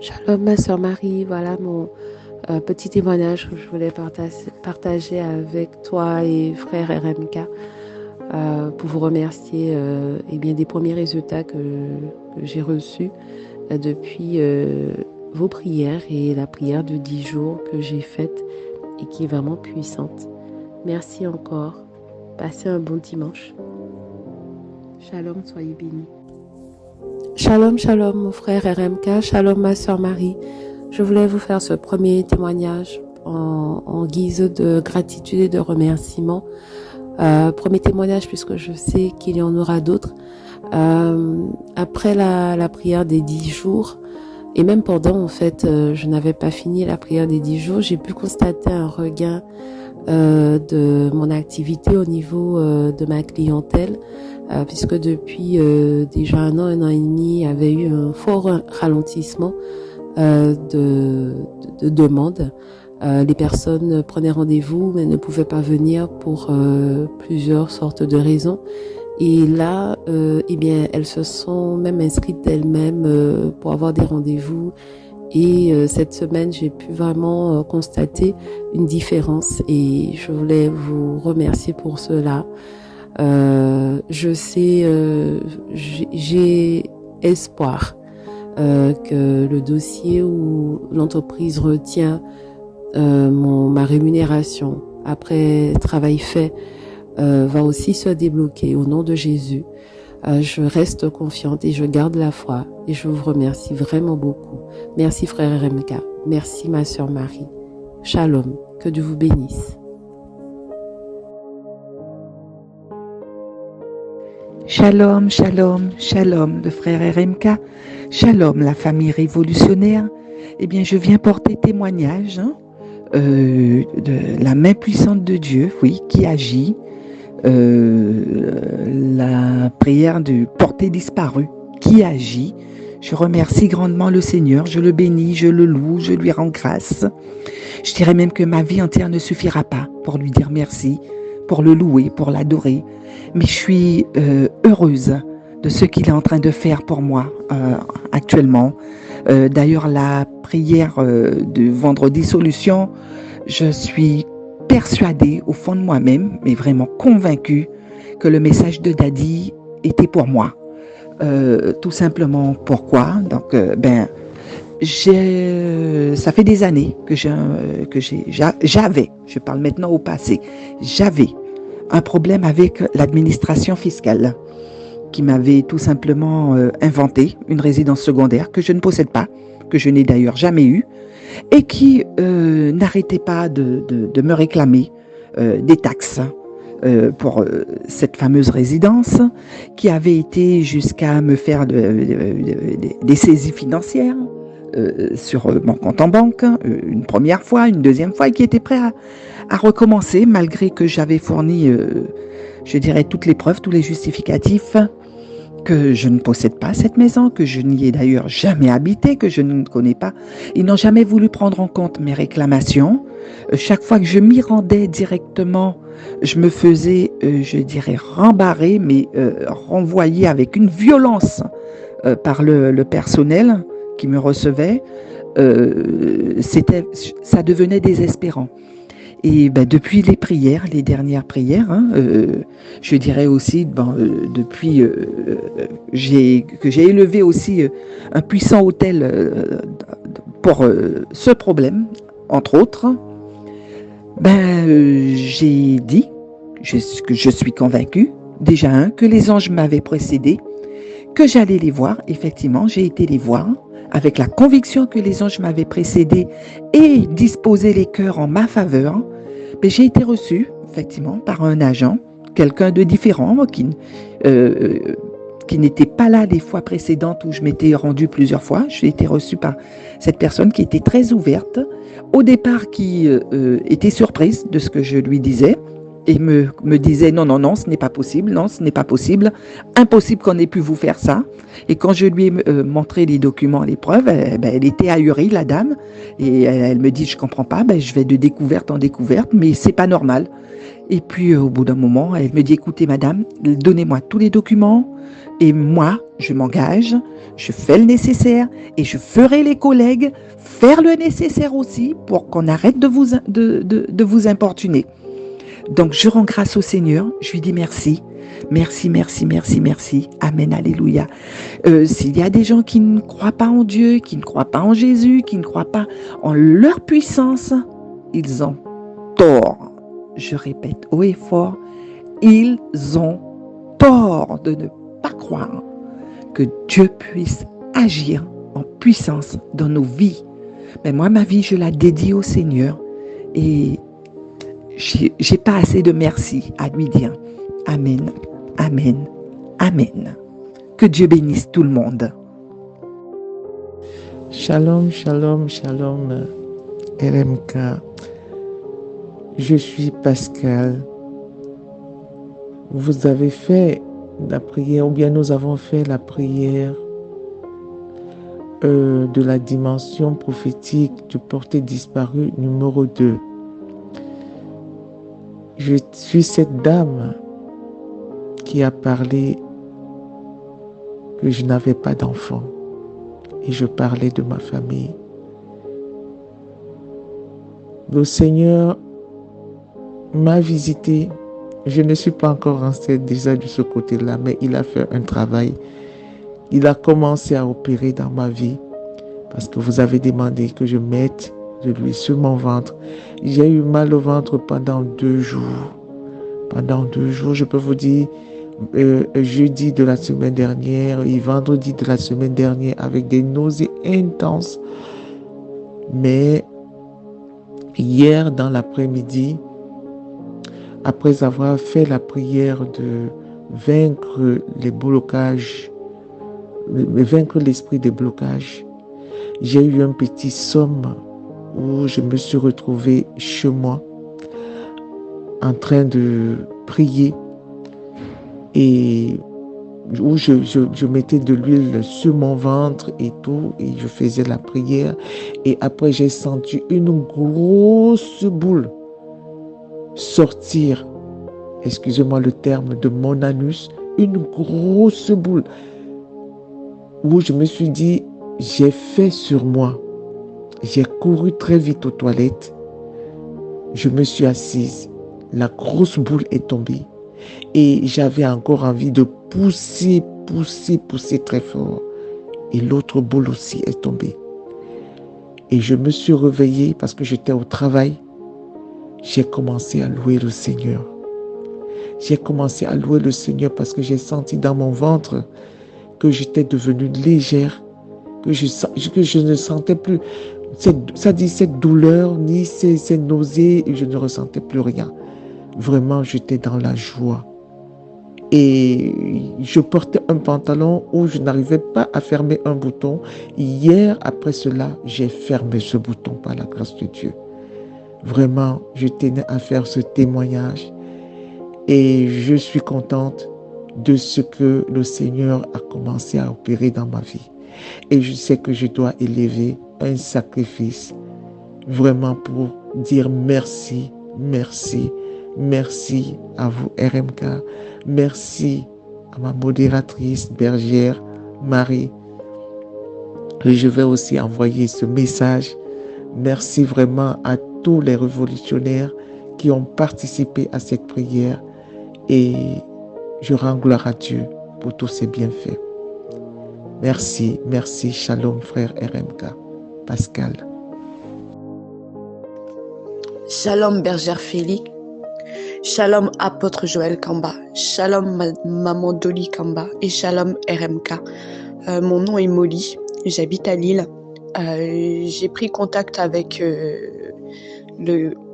Shalom, ma sœur Marie. Voilà mon petit témoignage que je voulais partager avec toi et frère RMK pour vous remercier des premiers résultats que j'ai reçus depuis vos prières et la prière de 10 jours que j'ai faite et qui est vraiment puissante. Merci encore. Passez un bon dimanche. Shalom, soyez bénis. Shalom, shalom, mon frère RMK. Shalom, ma sœur Marie. Je voulais vous faire ce premier témoignage en guise de gratitude et de remerciement. Premier témoignage puisque je sais qu'il y en aura d'autres. Après la prière des 10 jours, et même pendant, en fait, je n'avais pas fini la prière des 10 jours, j'ai pu constater un regain de mon activité au niveau de ma clientèle, puisque depuis déjà un an et demi, il y avait eu un fort ralentissement de demandes. Les personnes prenaient rendez-vous mais ne pouvaient pas venir pour plusieurs sortes de raisons. Et là, elles se sont même inscrites d'elles-mêmes pour avoir des rendez-vous. Et cette semaine, j'ai pu vraiment constater une différence et je voulais vous remercier pour cela. Je sais, j'ai espoir que le dossier où l'entreprise retient ma rémunération après travail fait va aussi se débloquer au nom de Jésus. Je reste confiante et je garde la foi et je vous remercie vraiment beaucoup. Merci frère RMK, merci ma sœur Marie. Shalom, que Dieu vous bénisse. Shalom, shalom, shalom, le frère RMK. Shalom, la famille révolutionnaire. Eh bien, je viens porter témoignage de la main puissante de Dieu, oui, qui agit. La prière du porté disparu qui agit. Je remercie grandement le Seigneur, je le bénis, je le loue, je lui rends grâce. Je dirais même que ma vie entière ne suffira pas pour lui dire merci, pour le louer, pour l'adorer. Mais je suis heureuse de ce qu'il est en train de faire pour moi actuellement. D'ailleurs, la prière de vendredi solution, je suis persuadée au fond de moi-même, mais vraiment convaincue que le message de Daddy était pour moi. Tout simplement pourquoi? Donc, ça fait des années que j'avais, je parle maintenant au passé, j'avais un problème avec l'administration fiscale qui m'avait tout simplement inventé une résidence secondaire que je ne possède pas, que je n'ai d'ailleurs jamais eue, et qui n'arrêtait pas de me réclamer des taxes pour cette fameuse résidence, qui avait été jusqu'à me faire des saisies financières sur mon compte en banque, une première fois, une deuxième fois, et qui était prêt à recommencer, malgré que j'avais fourni, je dirais, toutes les preuves, tous les justificatifs, que je ne possède pas cette maison, que je n'y ai d'ailleurs jamais habité, que je ne connais pas. Ils n'ont jamais voulu prendre en compte mes réclamations. Chaque fois que je m'y rendais directement, je me faisais, je dirais, rembarrer, mais renvoyer avec une violence par le personnel qui me recevait. Ça devenait désespérant. Et depuis les prières, les dernières prières, je dirais aussi, depuis que j'ai élevé aussi un puissant autel pour ce problème, entre autres, j'ai dit que je suis convaincue, déjà que les anges m'avaient précédé, que j'allais les voir. Effectivement, j'ai été les voir avec la conviction que les anges m'avaient précédé et disposé les cœurs en ma faveur. Mais j'ai été reçue, effectivement, par un agent, quelqu'un de différent, qui n'était pas là les fois précédentes où je m'étais rendue plusieurs fois. J'ai été reçue par cette personne qui était très ouverte, au départ qui était surprise de ce que je lui disais, et me disait non, non, non, ce n'est pas possible, non, ce n'est pas possible, impossible qu'on ait pu vous faire ça. Et quand je lui ai montré les documents, les preuves, elle était ahurie, la dame, et elle me dit, je comprends pas, je vais de découverte en découverte, mais c'est pas normal. Et puis au bout d'un moment, elle me dit, écoutez madame, donnez-moi tous les documents, et moi, je m'engage, je fais le nécessaire, et je ferai les collègues faire le nécessaire aussi pour qu'on arrête de vous importuner. Donc, je rends grâce au Seigneur. Je lui dis merci. Merci, merci, merci, merci. Amen, alléluia. S'il y a des gens qui ne croient pas en Dieu, qui ne croient pas en Jésus, qui ne croient pas en leur puissance, ils ont tort. Je répète haut et fort, ils ont tort de ne pas croire que Dieu puisse agir en puissance dans nos vies. Mais moi, ma vie, je la dédie au Seigneur et j'ai pas assez de merci à lui dire. Amen, amen, amen. Que Dieu bénisse tout le monde. Shalom, shalom, shalom, RMK. Je suis Pascal. Vous avez fait la prière, ou bien nous avons fait la prière de la dimension prophétique du porté disparu numéro 2. Je suis cette dame qui a parlé que je n'avais pas d'enfant et je parlais de ma famille. Le Seigneur m'a visité. Je ne suis pas encore enceinte déjà de ce côté-là, mais il a fait un travail. Il a commencé à opérer dans ma vie parce que vous avez demandé que je mette de l'huile sur mon ventre. J'ai eu mal au ventre pendant 2 jours. Pendant 2 jours, je peux vous dire, jeudi de la semaine dernière et vendredi de la semaine dernière avec des nausées intenses. Mais hier dans l'après-midi, après avoir fait la prière de vaincre les blocages, vaincre l'esprit des blocages, j'ai eu un petit somme où je me suis retrouvé chez moi en train de prier et où je mettais de l'huile sur mon ventre et tout, et je faisais la prière. Et après, j'ai senti une grosse boule sortir, excusez-moi le terme, de mon anus, une grosse boule, où je me suis dit, j'ai fait sur moi. J'ai couru très vite aux toilettes. Je me suis assise. La grosse boule est tombée. Et j'avais encore envie de pousser très fort. Et l'autre boule aussi est tombée. Et je me suis réveillée parce que j'étais au travail. J'ai commencé à louer le Seigneur. J'ai commencé à louer le Seigneur parce que j'ai senti dans mon ventre que j'étais devenue légère, que je ne sentais plus cette douleur, ni ces nausées, et je ne ressentais plus rien. Vraiment, j'étais dans la joie. Et je portais un pantalon où je n'arrivais pas à fermer un bouton. Hier, après cela, j'ai fermé ce bouton par la grâce de Dieu. Vraiment, je tenais à faire ce témoignage. Et je suis contente de ce que le Seigneur a commencé à opérer dans ma vie. Et je sais que je dois élever un sacrifice vraiment pour dire merci, merci, merci à vous RMK, merci à ma modératrice bergère Marie. Et je vais aussi envoyer ce message. Merci vraiment à tous les révolutionnaires qui ont participé à cette prière et je rends gloire à Dieu pour tous ses bienfaits. Merci, merci, shalom frère RMK, Pascal. Shalom bergère Félix, shalom apôtre Joël Kamba, shalom maman Dolly Kamba et shalom RMK. Mon nom est Molly, j'habite à Lille. J'ai pris contact avec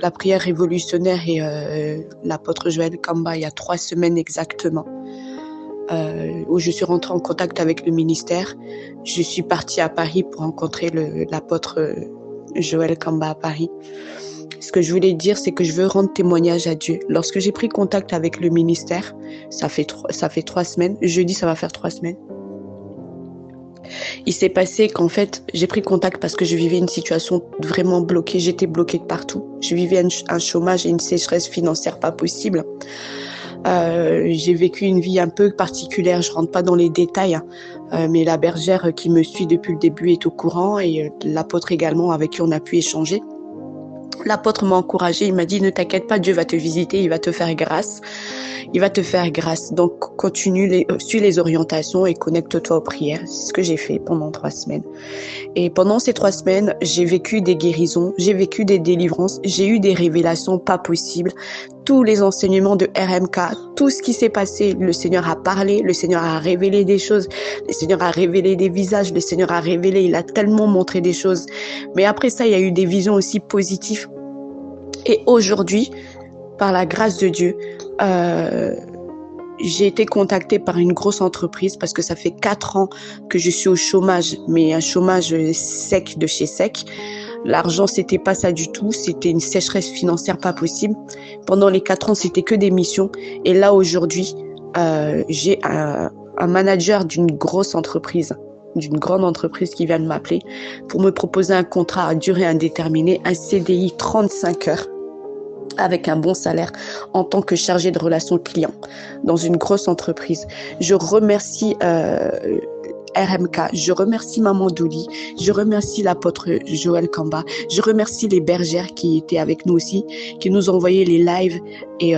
la prière révolutionnaire et l'apôtre Joël Kamba il y a 3 semaines exactement, où je suis rentrée en contact avec le ministère. Je suis partie à Paris pour rencontrer l'apôtre Joël Kamba à Paris. Ce que je voulais dire, c'est que je veux rendre témoignage à Dieu. Lorsque j'ai pris contact avec le ministère, ça fait 3 semaines, jeudi ça va faire 3 semaines. Il s'est passé qu'en fait, j'ai pris contact parce que je vivais une situation vraiment bloquée. J'étais bloquée de partout. Je vivais un chômage et une sécheresse financière pas possible. J'ai vécu une vie un peu particulière. Je rentre pas dans les détails, mais la bergère qui me suit depuis le début est au courant et l'apôtre également avec qui on a pu échanger. L'apôtre m'a encouragé, il m'a dit ne t'inquiète pas, Dieu va te visiter, il va te faire grâce. Il va te faire grâce. Donc, suis les orientations et connecte-toi aux prières. C'est ce que j'ai fait pendant 3 semaines. Et pendant ces 3 semaines, j'ai vécu des guérisons, j'ai vécu des délivrances, j'ai eu des révélations pas possibles. Tous les enseignements de RMK, tout ce qui s'est passé, le Seigneur a parlé, le Seigneur a révélé des choses, le Seigneur a révélé des visages, le Seigneur a révélé, il a tellement montré des choses. Mais après ça, il y a eu des visions aussi positives. Et aujourd'hui, par la grâce de Dieu, j'ai été contactée par une grosse entreprise parce que ça fait 4 ans que je suis au chômage, mais un chômage sec de chez sec. L'argent, c'était pas ça du tout. C'était une sécheresse financière pas possible. Pendant les 4 ans, c'était que des missions. Et là, aujourd'hui, j'ai un manager d'une grosse entreprise, d'une grande entreprise qui vient de m'appeler pour me proposer un contrat à durée indéterminée, un CDI 35 heures. Avec un bon salaire en tant que chargé de relations clients dans une grosse entreprise. Je remercie RMK, je remercie Maman Dolly, je remercie l'apôtre Joël Kamba, je remercie les bergères qui étaient avec nous aussi, qui nous envoyaient les lives et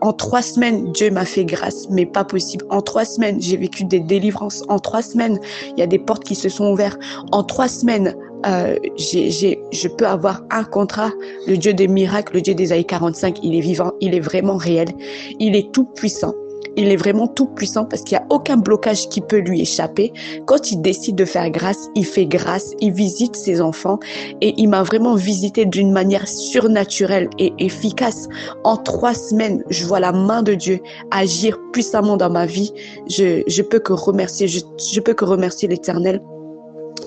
en 3 semaines, Dieu m'a fait grâce, mais pas possible. En 3 semaines, j'ai vécu des délivrances. En 3 semaines, il y a des portes qui se sont ouvertes. En 3 semaines, je peux avoir un contrat. Le Dieu des miracles, le Dieu d'Ésaïe 45, il est vivant, il est vraiment réel. Il est tout puissant. Il est vraiment tout puissant parce qu'il n'y a aucun blocage qui peut lui échapper. Quand il décide de faire grâce, il fait grâce, il visite ses enfants et il m'a vraiment visité d'une manière surnaturelle et efficace. En 3 semaines, je vois la main de Dieu agir puissamment dans ma vie. Je peux que remercier, je peux que remercier l'Éternel,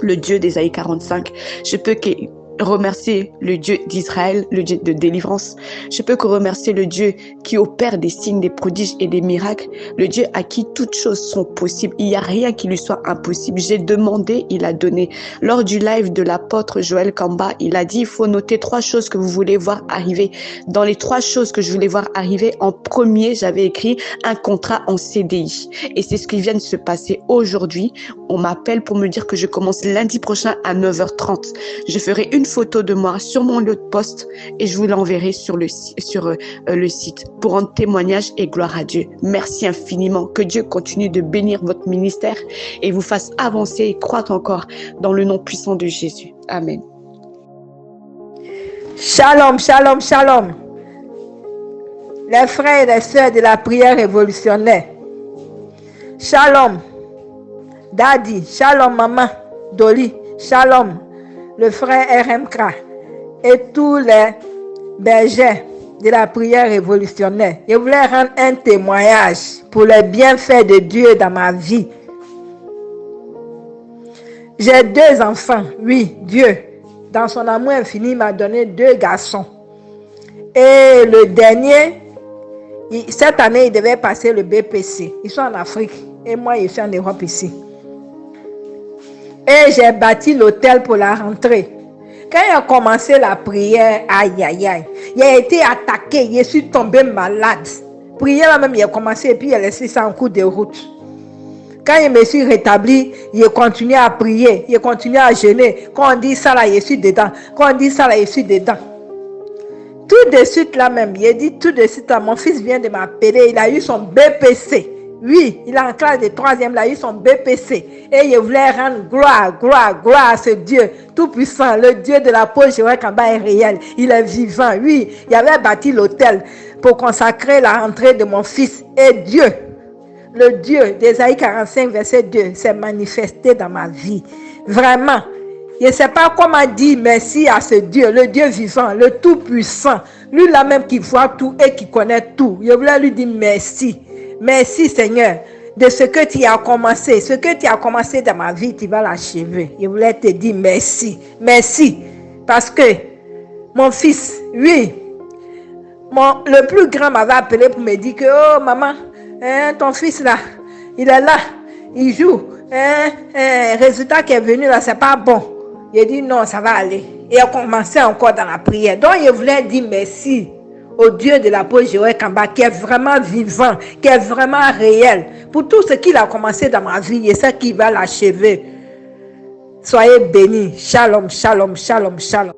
le Dieu d'Ésaïe 45. Je peux que remercier le Dieu d'Israël, le Dieu de délivrance. Je peux que remercier le Dieu qui opère des signes, des prodiges et des miracles. Le Dieu à qui toutes choses sont possibles. Il n'y a rien qui lui soit impossible. J'ai demandé, il a donné. Lors du live de l'apôtre Joël Kamba, il a dit, il faut noter 3 choses que vous voulez voir arriver. Dans les 3 choses que je voulais voir arriver, en premier, j'avais écrit un contrat en CDI. Et c'est ce qui vient de se passer aujourd'hui. On m'appelle pour me dire que je commence lundi prochain à 9h30. Je ferai une photo de moi sur mon lieu de poste et je vous l'enverrai sur le site pour rendre témoignage et gloire à Dieu. Merci infiniment. Que Dieu continue de bénir votre ministère et vous fasse avancer et croître encore dans le nom puissant de Jésus. Amen. Shalom, shalom, shalom. Les frères et les sœurs de la prière révolutionnaire. Shalom. Daddy, shalom maman, Dolly, shalom. Le frère RMK et tous les bergers de la prière révolutionnaire. Je voulais rendre un témoignage pour les bienfaits de Dieu dans ma vie. J'ai 2 enfants. Oui, Dieu, dans son amour infini, m'a donné 2 garçons. Et le dernier, cette année, il devait passer le BPC. Ils sont en Afrique et moi, je suis en Europe ici. Et j'ai bâti l'hôtel pour la rentrée. Quand il a commencé la prière, aïe, aïe, aïe, il a été attaqué, je suis tombé malade. Prière même, il a commencé et puis il a laissé ça en cours de route. Quand je me suis rétabli, il a continué à prier, il a continué à jeûner. Quand on dit ça là, je suis dedans. Quand on dit ça là, je suis dedans. Tout de suite là même, il a dit tout de suite là, mon fils vient de m'appeler, il a eu son BPC. Oui, il est en classe de 3e, il a eu son BPC. Et je voulais rendre gloire à ce Dieu tout-puissant. Le Dieu de l'apôtre Joël Kamba est réel. Il est vivant. Oui, il avait bâti l'hôtel pour consacrer la rentrée de mon fils. Et Dieu, le Dieu d'Ésaïe 45, verset 2, s'est manifesté dans ma vie. Vraiment, je ne sais pas comment dire merci à ce Dieu, le Dieu vivant, le tout-puissant. Lui là même qui voit tout et qui connaît tout. Je voulais lui dire merci. Merci Seigneur de ce que tu as commencé. Ce que tu as commencé dans ma vie, tu vas l'achever. Je voulais te dire merci. Merci. Parce que Mon fils, oui. Le plus grand m'avait appelé pour me dire que, oh maman, ton fils là, il est là, il joue. Résultat qui est venu là, c'est pas bon. Il a dit non, ça va aller. Et il a commencé encore dans la prière. Donc il voulait dire merci au Dieu de l'apôtre Joël Kamba, qui est vraiment vivant, qui est vraiment réel. Pour tout ce qu'il a commencé dans ma vie et ça qui va l'achever. Soyez bénis. Shalom, shalom, shalom, shalom.